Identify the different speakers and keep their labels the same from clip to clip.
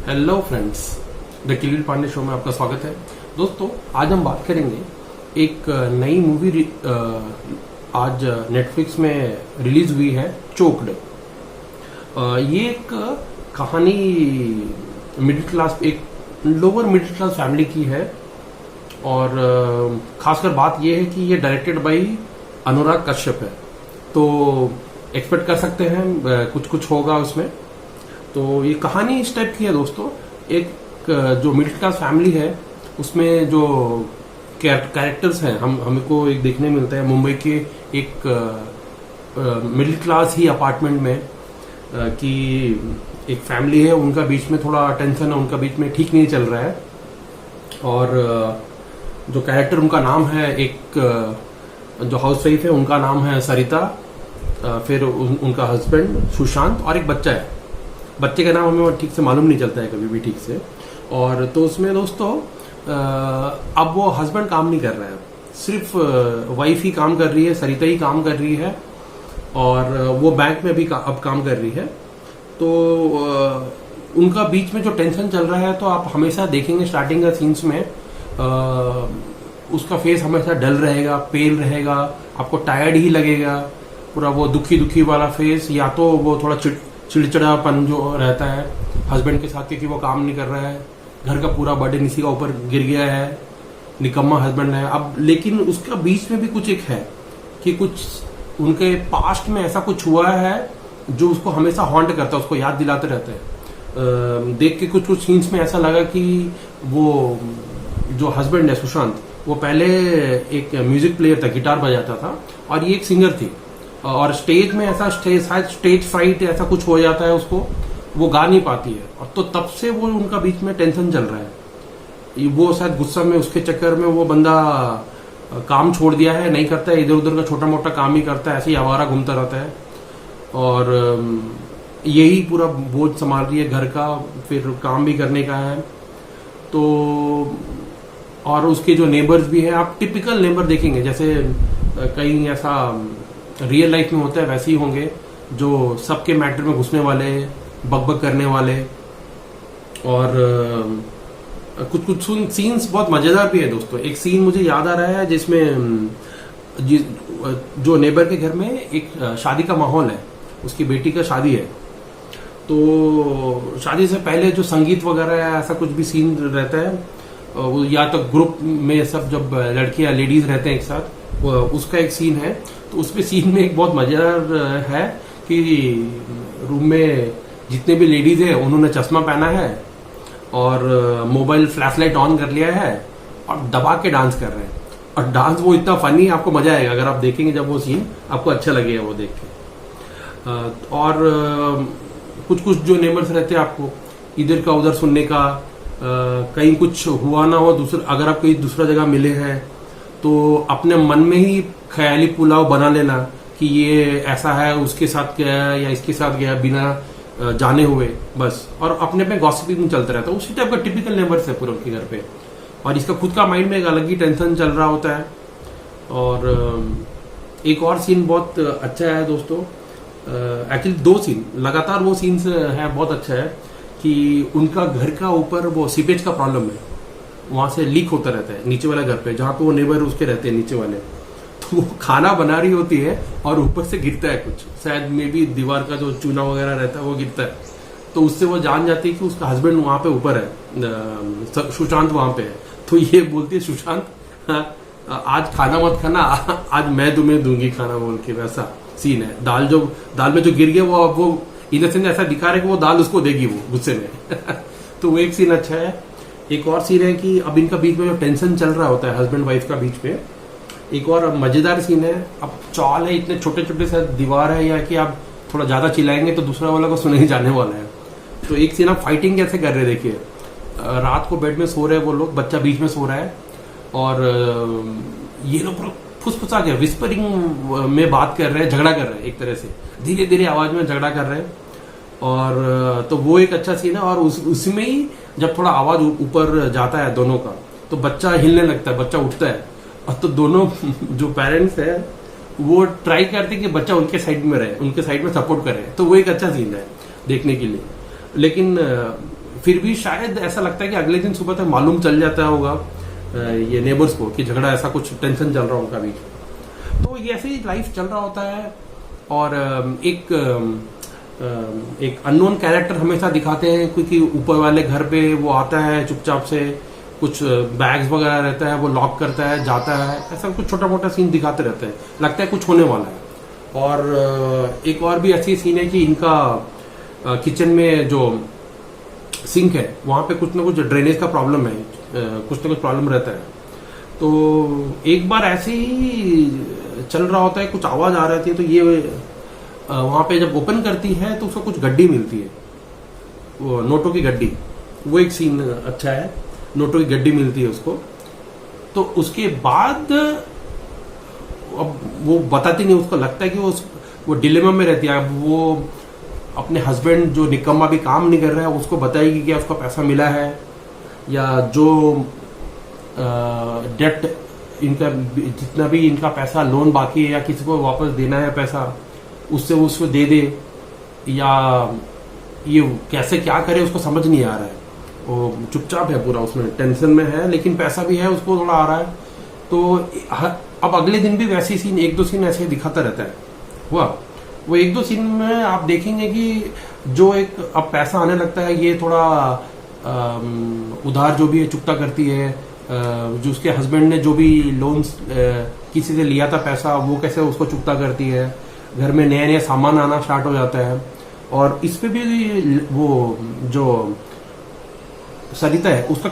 Speaker 1: Hello friends, the किलिल Pandey show में आपका स्वागत है। दोस्तों, आज हम बात करेंगे एक नई मूवी आज नेटफ्लिक्स में रिलीज हुई है, चोक्ड। ये एक कहानी मिडिल क्लास, एक लोअर मिडिल क्लास फैमिली की है और खासकर बात यह है कि ये डायरेक्टेड बाय अनुराग कश्यप है। तो एक्सपेक्ट कर सकते हैं कुछ कुछ होगा उसमें। तो ये कहानी इस टाइप की है दोस्तों। एक जो मिडिल क्लास फैमिली है उसमें जो कैरेक्टर्स हैं हमको एक देखने मिलता है मुंबई के एक मिडिल क्लास ही अपार्टमेंट में कि एक फैमिली है, उनका बीच में थोड़ा टेंशन है, उनका बीच में ठीक नहीं चल रहा है। और जो कैरेक्टर उनका नाम है, एक जो हाउस वाइफ है उनका नाम है सरिता, फिर उनका हस्बैंड सुशांत और एक बच्चा है। बच्चे का नाम हमें ठीक से मालूम नहीं चलता है कभी भी ठीक से। और तो उसमें दोस्तों अब वो हस्बैंड काम नहीं कर रहा है, सिर्फ वाइफ ही काम कर रही है, सरिता ही काम कर रही है और वो बैंक में भी अब काम कर रही है। तो उनका बीच में जो टेंशन चल रहा है, तो आप हमेशा देखेंगे स्टार्टिंग का सीन्स में उसका फेस हमेशा डल रहेगा, पेल रहेगा, आपको टायर्ड ही लगेगा, पूरा वो दुखी दुखी वाला फेस। या तो वो थोड़ा चिड़चिड़ापन जो रहता है हस्बैंड के साथ क्योंकि वो काम नहीं कर रहा है, घर का पूरा बर्डन इसी का ऊपर गिर गया है, निकम्मा हस्बैंड है। अब लेकिन उसका बीच में भी कुछ एक है कि कुछ उनके पास्ट में ऐसा कुछ हुआ है जो उसको हमेशा हॉन्ट करता है, उसको याद दिलाते रहते हैं। देख के कुछ कुछ सीन्स में ऐसा लगा कि वो जो हस्बैंड है सुशांत, वो पहले एक म्यूजिक प्लेयर था, गिटार बजाता था और ये एक सिंगर थी। और स्टेज में ऐसा स्टेज फ्राइट ऐसा कुछ हो जाता है उसको, वो गा नहीं पाती है। और तो तब से वो उनका बीच में टेंशन चल रहा है। वो शायद गुस्सा में, उसके चक्कर में वो बंदा काम छोड़ दिया है, नहीं करता है, इधर उधर का छोटा मोटा काम ही करता है, ऐसे ही आवारा घूमता रहता है और यही पूरा बोझ संभाल रही है घर का, फिर काम भी करने का है। तो और उसके जो नेबर्स भी हैं, आप टिपिकल नेबर देखेंगे जैसे कहीं ऐसा रियल लाइफ में होता है वैसे ही होंगे, जो सबके मैटर में घुसने वाले, बकबक करने वाले। और कुछ कुछ सीन्स बहुत मजेदार भी है दोस्तों। एक सीन मुझे याद आ रहा है जिसमें जो नेबर के घर में एक शादी का माहौल है, उसकी बेटी का शादी है। तो शादी से पहले जो संगीत वगैरह है, ऐसा कुछ भी सीन रहता है, वो या तो ग्रुप में सब जब लड़कियां लेडीज रहते हैं एक साथ, उसका एक सीन है। तो उसमें सीन में एक बहुत मजेदार है कि रूम में जितने भी लेडीज है उन्होंने चश्मा पहना है और मोबाइल फ्लैशलाइट ऑन कर लिया है और दबा के डांस कर रहे हैं। और डांस वो इतना फनी, आपको मजा आएगा अगर आप देखेंगे, जब वो सीन आपको अच्छा लगेगा वो देख के। और कुछ कुछ जो नेबर्स रहते हैं आपको इधर का उधर सुनने का, कहीं कुछ हुआ ना हो, अगर आप कहीं दूसरा जगह मिले हैं तो अपने मन में ही ख्याली पुलाव बना लेना कि ये ऐसा है, उसके साथ गया या इसके साथ गया, बिना जाने हुए बस। और अपने पे गॉसिपिंग चलता रहता है। उसी टाइप का टिपिकल नेबर्स है पूरे उनके घर पे। और इसका खुद का माइंड में एक अलग ही टेंशन चल रहा होता है। और एक और सीन बहुत अच्छा है दोस्तों, एक्चुअली दो सीन लगातार वो सीन्स है, बहुत अच्छा है कि उनका घर का ऊपर वो सीपेज का प्रॉब्लम है, वहां से लीक होता रहता है नीचे वाला घर पे, जहां पे वो नेबर उसके रहते हैं नीचे वाले। तो वो खाना बना रही होती है और ऊपर से गिरता है कुछ, शायद मे बी दीवार का जो चूना वगैरह रहता है वो गिरता है। तो उससे वो जान जाती है कि उसका हस्बैंड वहां पे ऊपर है, सुशांत वहां पे है। तो ये बोलती है सुशांत, आज खाना मत खाना, आज मैं तुम्हें दूंगी खाना, बोल के वैसा सीन है। दाल में जो गिर गया वो इनोसेंट ऐसा दिखा रहे कि वो दाल उसको देगी वो गुस्से में। तो वो एक सीन अच्छा है। एक और सीन है कि अब इनका बीच में जो टेंशन चल रहा होता है हस्बैंड वाइफ का बीच में, एक और मजेदार सीन है। अब चौल है, इतने छोटे छोटे से दीवार है, या कि आप थोड़ा ज्यादा चिल्लाएंगे तो दूसरा वाला को सुने ही जाने वाला है। तो एक सीन आप फाइटिंग कैसे कर रहे हैं देखिए। रात को बेड में सो रहे हैं वो लोग, बच्चा बीच में सो रहा है और ये लोग फुसफुसा के विस्परिंग में बात कर रहे हैं, झगड़ा कर रहे हैं, एक तरह से धीरे धीरे आवाज में झगड़ा कर रहे हैं। और तो वो एक अच्छा सीन है। और उसमें ही जब थोड़ा आवाज ऊपर जाता है दोनों का, तो बच्चा हिलने लगता है, बच्चा उठता है। और तो दोनों जो पेरेंट्स है वो ट्राई करते हैं कि बच्चा उनके साइड में रहे, उनके साइड में सपोर्ट करे। तो वो एक अच्छा सीन है देखने के लिए। लेकिन फिर भी शायद ऐसा लगता है कि अगले दिन सुबह तक मालूम चल जाता होगा ये नेबर्स को कि झगड़ा, ऐसा कुछ टेंशन चल रहा हो उनका बीच। तो ये ऐसे ही लाइफ चल रहा होता है। और एक अननोन कैरेक्टर हमेशा दिखाते हैं, क्योंकि ऊपर वाले घर पे वो आता है चुपचाप से, कुछ बैग्स वगैरह रहता है, वो लॉक करता है, जाता है, ऐसा कुछ छोटा मोटा सीन दिखाते रहते हैं, लगता है कुछ होने वाला है। और एक और भी ऐसी सीन है कि इनका किचन में जो सिंक है वहां पे कुछ ना कुछ ड्रेनेज का प्रॉब्लम है, कुछ ना कुछ प्रॉब्लम रहता है। तो एक बार ऐसे ही चल रहा होता है, कुछ आवाज आ रही थी, तो ये वहां पे जब ओपन करती है तो उसको कुछ गड्डी मिलती है, वो नोटों की गड्डी। वो एक सीन अच्छा है, नोटों की गड्डी मिलती है उसको। तो उसके बाद अब वो बताती नहीं, उसको लगता है कि वो डिलेमा में रहती है। अब वो अपने हस्बैंड जो निकम्मा भी काम नहीं कर रहा है उसको बताएगी कि उसको पैसा मिला है, या जो डेट इनका, जितना भी इनका पैसा लोन बाकी है या किसी को वापस देना है पैसा, उससे उसको दे दे, या ये कैसे क्या करे उसको समझ नहीं आ रहा है। वो चुपचाप है पूरा, उसमें टेंशन में है, लेकिन पैसा भी है उसको थोड़ा आ रहा है। तो अब अगले दिन भी वैसे ही सीन, एक दो सीन ऐसे दिखाता रहता है। वो एक दो सीन में आप देखेंगे कि जो एक अब पैसा आने लगता है, ये थोड़ा उधार जो भी है चुकता करती है, जो उसके हस्बैंड ने जो भी लोन्स किसी से लिया था पैसा, वो कैसे उसको चुकता करती है, घर में नए नए सामान आना स्टार्ट हो जाता है। और इस पे भी वो जो सरिता है उसका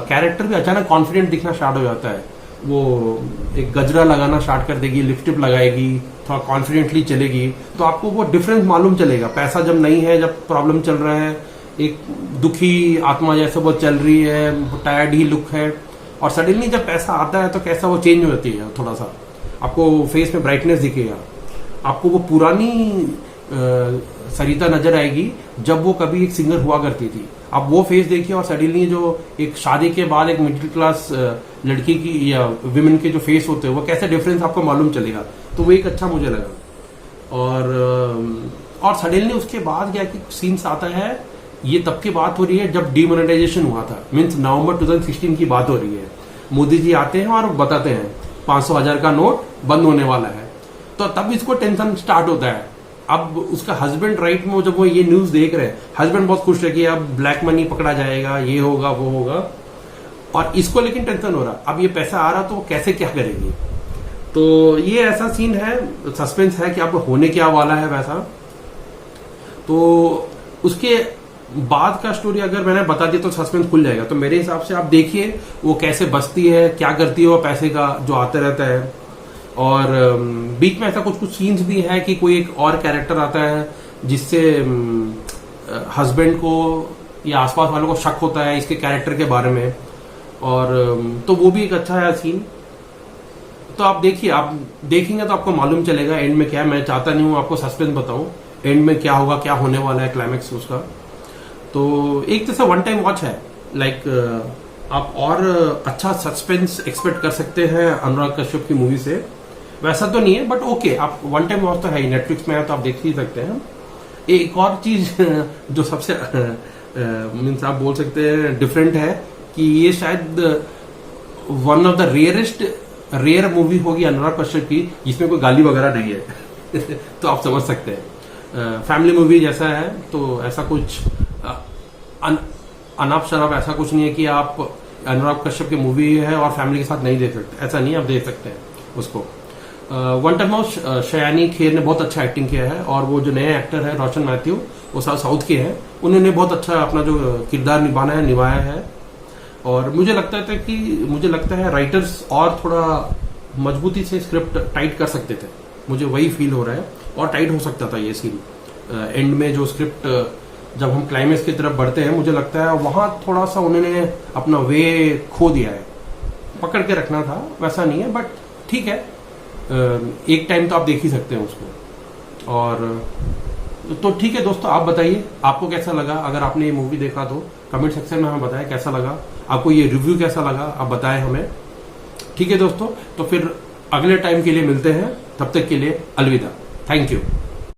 Speaker 1: कैरेक्टर भी अचानक कॉन्फिडेंट दिखना स्टार्ट हो जाता है। वो एक गजरा लगाना स्टार्ट कर देगी, लिपस्टिक लगाएगी, थोड़ा कॉन्फिडेंटली चलेगी, तो आपको वो डिफरेंस मालूम चलेगा। पैसा जब नहीं है, जब प्रॉब्लम चल रहा है, एक दुखी आत्मा जैसे वो चल रही है, टायर्ड ही लुक है, और सडनली जब पैसा आता है तो कैसा वो चेंज हो जाती है, थोड़ा सा आपको फेस में ब्राइटनेस दिखेगा, आपको वो पुरानी सरिता नजर आएगी जब वो कभी एक सिंगर हुआ करती थी। आप वो फेस देखिए और सडनली जो एक शादी के बाद एक मिडिल क्लास लड़की की या विमेन के जो फेस होते हैं, वो कैसे डिफरेंस आपको मालूम चलेगा। तो वो एक अच्छा मुझे लगा। और सडनली उसके बाद क्या कि सीन्स आता है, ये तब की बात हो रही है जब डीमोनेटाइजेशन हुआ था, मीन्स नवंबर 2016 की बात हो रही है। मोदी जी आते हैं और बताते हैं 500,000 का नोट बंद होने वाला है, तो तब इसको टेंशन स्टार्ट होता है। अब उसका हस्बैंड राइट में जब वो ये न्यूज देख रहे हैं, हस्बैंड बहुत खुश है कि अब ब्लैक मनी पकड़ा जाएगा, ये होगा वो होगा, और इसको लेकिन टेंशन हो रहा, अब ये पैसा आ रहा तो वो कैसे क्या करेगी। तो ये ऐसा सीन है, सस्पेंस है कि अब होने क्या वाला है वैसा। तो उसके बाद का स्टोरी अगर मैंने बता दी तो सस्पेंस खुल जाएगा। तो मेरे हिसाब से आप देखिए वो कैसे बचती है, क्या करती है वो पैसे का जो आते रहता है। और बीच में ऐसा कुछ सीन्स भी है कि कोई एक और कैरेक्टर आता है जिससे हस्बैंड को या आसपास वालों को शक होता है इसके कैरेक्टर के बारे में, और तो वो भी एक अच्छा है सीन। तो आप देखिए, आप देखेंगे तो आपको मालूम चलेगा एंड में क्या है। मैं चाहता नहीं हूं आपको सस्पेंस बताऊं एंड में क्या होगा, क्या होने वाला है क्लाइमेक्स उसका। तो एक जैसा वन टाइम वॉच है, लाइक आप और अच्छा सस्पेंस एक्सपेक्ट कर सकते हैं अनुराग कश्यप की मूवी से। वैसा तो नहीं है बट ओके, आप वन टाइम वॉच तो है ही, नेटफ्लिक्स में है तो आप देख ही सकते हैं। एक और चीज जो सबसे मीन्स आप बोल सकते हैं डिफरेंट है कि ये शायद one of the rare movie होगी अनुराग कश्यप की जिसमें कोई गाली वगैरह नहीं है। तो आप समझ सकते हैं फैमिली मूवी जैसा है, तो ऐसा कुछ अनाप शराब ऐसा कुछ नहीं है कि आप अनुराग कश्यप की मूवी है और फैमिली के साथ नहीं देख सकते, ऐसा नहीं, आप देख सकते हैं उसको। वन टाइम हाउस शयानी खेर ने बहुत अच्छा एक्टिंग किया है, और वो जो नए एक्टर है रोशन मैथ्यू, वो साउथ के हैं, उन्होंने बहुत अच्छा अपना जो किरदार निभाया है। और मुझे लगता है राइटर्स और थोड़ा मजबूती से स्क्रिप्ट टाइट कर सकते थे, मुझे वही फील हो रहा है, और टाइट हो सकता था ये सीन। एंड में जो स्क्रिप्ट जब हम क्लाइमेक्स की तरफ बढ़ते हैं, मुझे लगता है वहां थोड़ा सा उन्होंने अपना वे खो दिया है, पकड़ के रखना था, वैसा नहीं है बट ठीक है, एक टाइम तो आप देख ही सकते हैं उसको। और तो ठीक है दोस्तों, आप बताइए आपको कैसा लगा। अगर आपने ये मूवी देखा तो कमेंट सेक्शन में हमें बताएं कैसा लगा आपको, ये रिव्यू कैसा लगा आप बताएं हमें। ठीक है दोस्तों, तो फिर अगले टाइम के लिए मिलते हैं, तब तक के लिए अलविदा, थैंक यू।